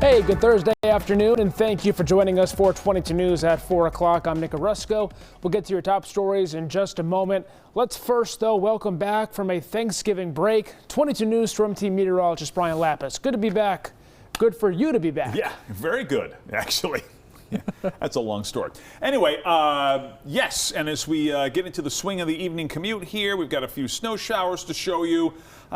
Hey, good Thursday afternoon, and thank you for joining us for 22 News at 4 o'clock. I'm Nick Orozco. We'll get to your top stories in just a moment. Let's first, though, welcome back from a Thanksgiving break 22 News Storm Team meteorologist Brian Lapis. Good to be back. Good for you to be back. Yeah, very good, actually. That's a long story. Anyway, yes, and as we get into the swing of the evening commute here, we've got a few snow showers to show you.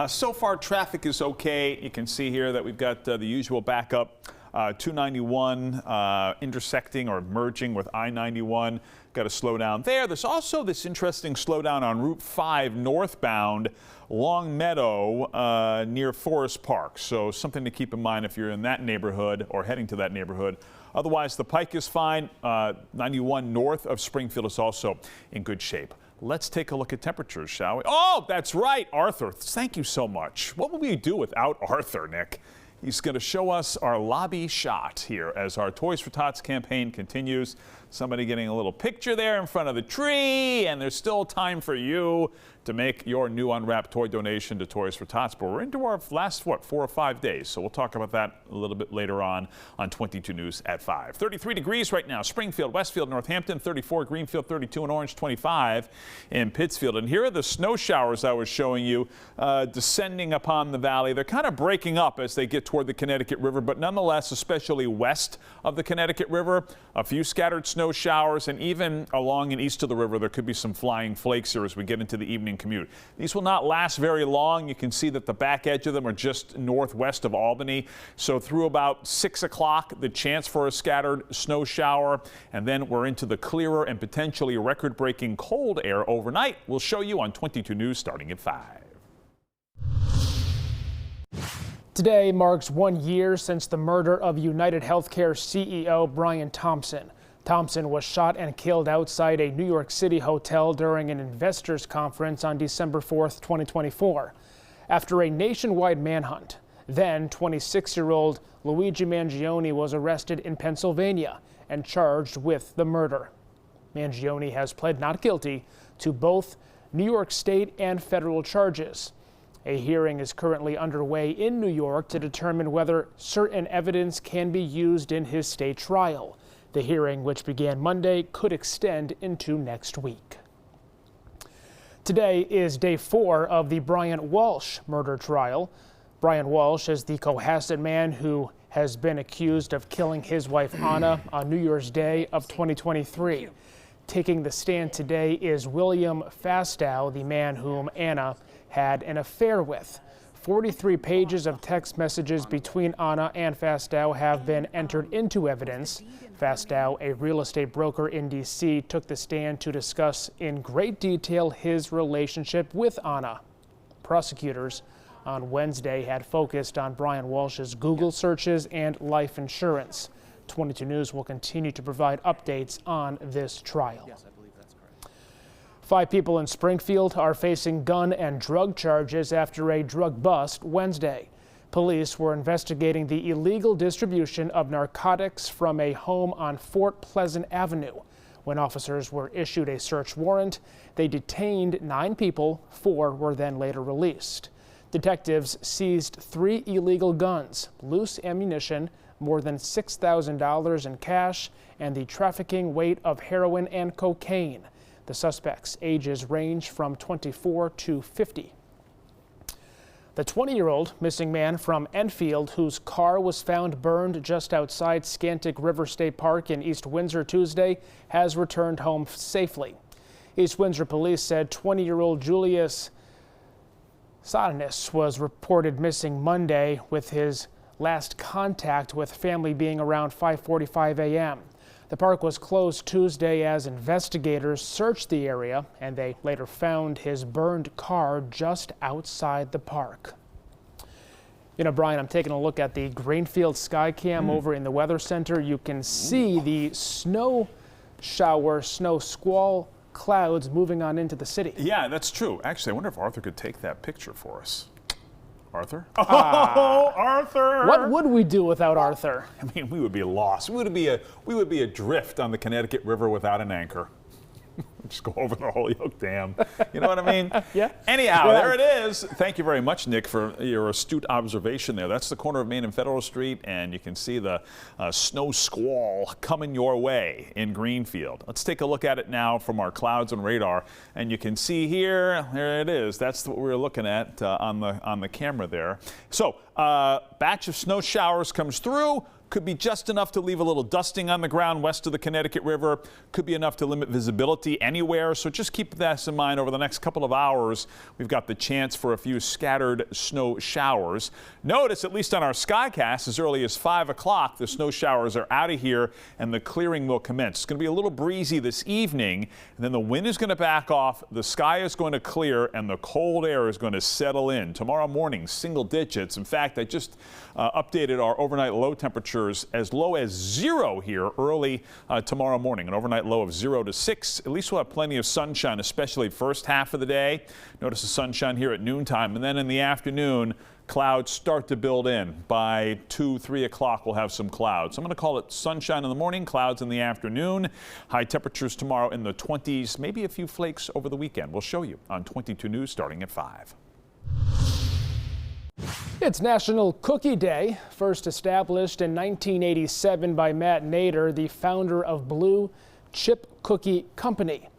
So far, traffic is okay. You can see here that we've got the usual backup, 291 intersecting or merging with I-91. Got to slow down there. There's also this interesting slowdown on Route 5 northbound, Long Meadow near Forest Park. So something to keep in mind if you're in that neighborhood or heading to that neighborhood. Otherwise, the Pike is fine. 91 north of Springfield is also in good shape. Let's take a look at temperatures, shall we? Oh, that's right, Arthur. Thank you so much. What would we do without Arthur, Nick? He's going to show us our lobby shot here as our Toys for Tots campaign continues. Somebody getting a little picture there in front of the tree, and there's still time for you to make your new unwrapped toy donation to Toys for Tots. But we're into our last, 4 or 5 days, so we'll talk about that a little bit later on 22 News at 5. 33 degrees right now, Springfield, Westfield, Northampton, 34, Greenfield, 32 in Orange, 25 in Pittsfield. And here are the snow showers I was showing you descending upon the valley. They're kind of breaking up as they get toward the Connecticut River, but nonetheless, especially west of the Connecticut River, a few scattered snow showers, and even along and east of the river, there could be some flying flakes here as we get into the evening commute. These will not last very long. You can see that the back edge of them are just northwest of Albany. So through about 6 o'clock, the chance for a scattered snow shower, and then we're into the clearer and potentially record-breaking cold air overnight. We'll show you on 22 News starting at 5. Today marks 1 year since the murder of United Healthcare CEO Brian Thompson. Thompson was shot and killed outside a New York City hotel during an investors conference on December 4th, 2024. After a nationwide manhunt, then 26-year-old Luigi Mangione was arrested in Pennsylvania and charged with the murder. Mangione has pled not guilty to both New York state and federal charges. A hearing is currently underway in New York to determine whether certain evidence can be used in his state trial. The hearing, which began Monday, could extend into next week. Today is day 4 of the Brian Walsh murder trial. Brian Walsh is the Cohasset man who has been accused of killing his wife Anna on New Year's Day of 2023. Taking the stand today is William Fastow, the man whom Anna had an affair with. 43 pages of text messages between Anna and Fastow have been entered into evidence. Fastow, a real estate broker in D.C., took the stand to discuss in great detail his relationship with Anna. Prosecutors on Wednesday had focused on Brian Walsh's Google searches and life insurance. 22 News will continue to provide updates on this trial. 5 people in Springfield are facing gun and drug charges after a drug bust Wednesday. Police were investigating the illegal distribution of narcotics from a home on Fort Pleasant Avenue. When officers were issued a search warrant, they detained 9 people. 4 were then later released. Detectives seized 3 illegal guns, loose ammunition, more than $6,000 in cash, and the trafficking weight of heroin and cocaine. The suspects' ages range from 24 to 50. The 20-year-old missing man from Enfield, whose car was found burned just outside Scantic River State Park in East Windsor Tuesday, has returned home safely. East Windsor police said 20-year-old Julius Sodonis was reported missing Monday, with his last contact with family being around 5:45 a.m. The park was closed Tuesday as investigators searched the area, and they later found his burned car just outside the park. You know, Brian, I'm taking a look at the Greenfield Skycam over in the Weather Center. You can see the snow squall clouds moving on into the city. Yeah, that's true. Actually, I wonder if Arthur could take that picture for us. Arthur? Oh, Arthur! What would we do without Arthur? I mean, we would be lost. We would be adrift on the Connecticut River without an anchor. Just go over the Holyoke Dam. You know what I mean? Yeah. Anyhow, Yeah. there it is. Thank you very much, Nick, for your astute observation there. That's the corner of Main and Federal Street, and you can see the snow squall coming your way in Greenfield. Let's take a look at it now from our clouds and radar, and you can see here, there it is. That's what we're looking at on the camera there. So, batch of snow showers comes through. Could be just enough to leave a little dusting on the ground west of the Connecticut River. Could be enough to limit visibility anywhere. So just keep this in mind over the next couple of hours. We've got the chance for a few scattered snow showers. Notice, at least on our Skycast, as early as 5 o'clock, the snow showers are out of here and the clearing will commence. It's going to be a little breezy this evening, and then the wind is going to back off, the sky is going to clear, and the cold air is going to settle in. Tomorrow morning, single digits. In fact, I just updated our overnight low temperature as low as 0 here early tomorrow morning. An overnight low of 0 to 6. At least we'll have plenty of sunshine, especially first half of the day. Notice the sunshine here at noontime, and then in the afternoon, clouds start to build in. By 2, 3 o'clock, we'll have some clouds. I'm going to call it sunshine in the morning, clouds in the afternoon. High temperatures tomorrow in the 20s, maybe a few flakes over the weekend. We'll show you on 22 News starting at 5. It's National Cookie Day, first established in 1987 by Matt Nader, the founder of Blue Chip Cookie Company.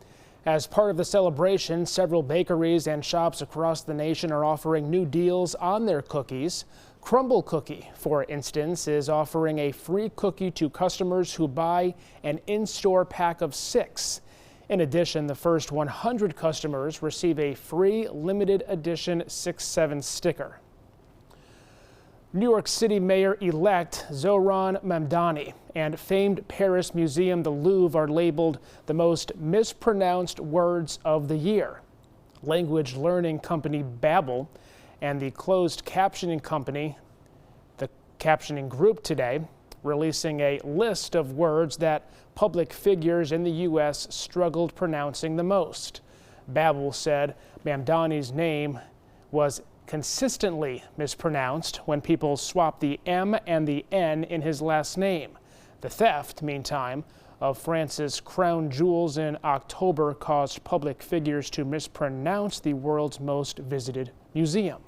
As part of the celebration, several bakeries and shops across the nation are offering new deals on their cookies. Crumble Cookie, for instance, is offering a free cookie to customers who buy an in-store pack of 6. In addition, the first 100 customers receive a free limited edition 6-7 sticker. New York City Mayor-elect Zohran Mamdani and famed Paris museum the Louvre are labeled the most mispronounced words of the year. Language learning company Babbel and the closed captioning company, the Captioning Group, today releasing a list of words that public figures in the U.S. struggled pronouncing the most. Babbel said Mamdani's name was consistently mispronounced when people swapped the M and the N in his last name. The theft, meantime, of France's crown jewels in October caused public figures to mispronounce the world's most visited museum.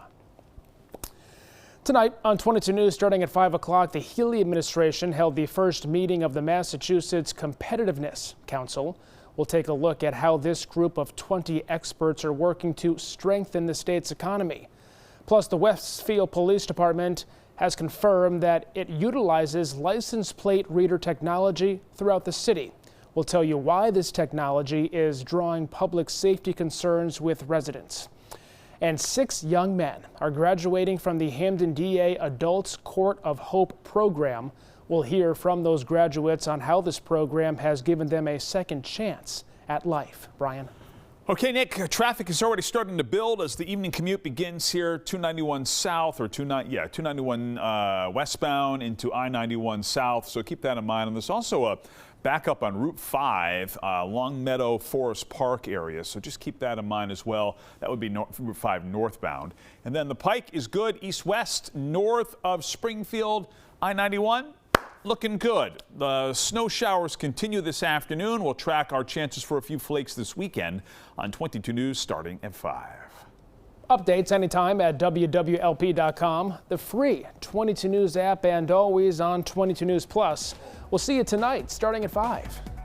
Tonight on 22 News, starting at 5 o'clock, the Healey administration held the first meeting of the Massachusetts Competitiveness Council. We'll take a look at how this group of 20 experts are working to strengthen the state's economy. Plus, the Westfield Police Department has confirmed that it utilizes license plate reader technology throughout the city. We'll tell you why this technology is drawing public safety concerns with residents. And 6 young men are graduating from the Hamden DA Adults Court of Hope program. We'll hear from those graduates on how this program has given them a second chance at life. Brian. Okay, Nick, traffic is already starting to build as the evening commute begins here. 291 south or 291 westbound into I-91 south. So keep that in mind. And there's also a backup on Route 5, Long Meadow Forest Park area. So just keep that in mind as well. That would be Route 5 northbound. And then the Pike is good east-west north of Springfield. I-91. Looking good. The snow showers continue this afternoon. We'll track our chances for a few flakes this weekend on 22 News starting at 5. Updates anytime at wwlp.com, the free 22 News app, and always on 22 News Plus. We'll see you tonight starting at 5.